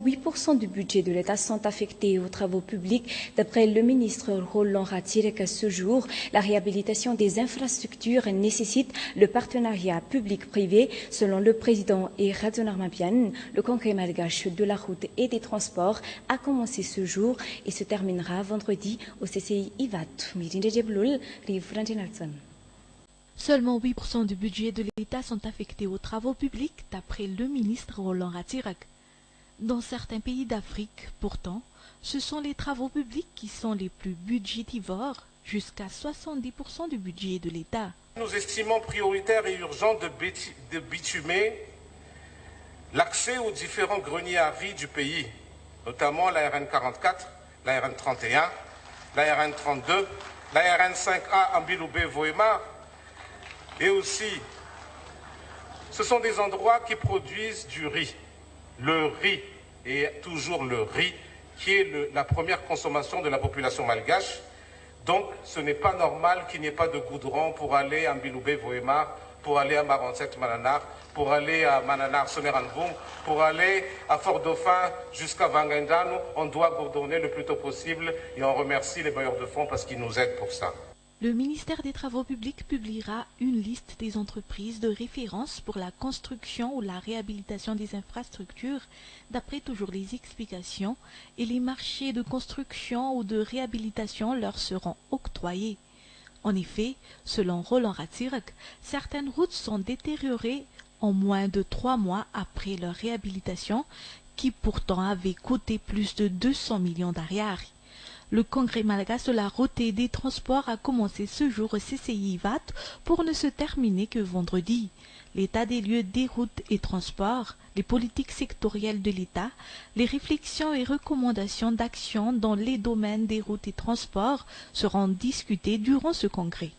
8% du budget de l'État sont affectés aux travaux publics. D'après le ministre Roland Ratirek, à ce jour, la réhabilitation des infrastructures nécessite le partenariat public-privé. Selon le président Radzonar Mapian, le congrès malgache de la route et des transports a commencé ce jour et se terminera vendredi au CCI Ivat. Seulement 8% du budget de l'État sont affectés aux travaux publics, d'après le ministre Roland Ratirek. Dans certains pays d'Afrique, pourtant, ce sont les travaux publics qui sont les plus budgétivores, jusqu'à 70% du budget de l'État. Nous estimons prioritaire et urgent de bitumer l'accès aux différents greniers à riz du pays, notamment la RN 44, la RN 31, la RN 32, la RN 5A Ambiloubé-Voema, et aussi, ce sont des endroits qui produisent du riz. Le riz, et toujours le riz, qui est la première consommation de la population malgache. Donc, ce n'est pas normal qu'il n'y ait pas de goudron pour aller à Mbiloubé-Voema, pour aller à Maranset-Mananar, pour aller à Mananar-Soneranboum, pour aller à Fort-Dauphin jusqu'à Wangendano. On doit goudronner le plus tôt possible et on remercie les bailleurs de fonds parce qu'ils nous aident pour ça. Le ministère des Travaux publics publiera une liste des entreprises de référence pour la construction ou la réhabilitation des infrastructures, d'après toujours les explications, et les marchés de construction ou de réhabilitation leur seront octroyés. En effet, selon Roland Ratirek, certaines routes sont détériorées en moins de 3 mois après leur réhabilitation, qui pourtant avait coûté plus de 200 millions d'ariari. Le congrès malgache de la route et des transports a commencé ce jour au CCI Ivat pour ne se terminer que vendredi. L'état des lieux des routes et transports, les politiques sectorielles de l'État, les réflexions et recommandations d'action dans les domaines des routes et transports seront discutées durant ce congrès.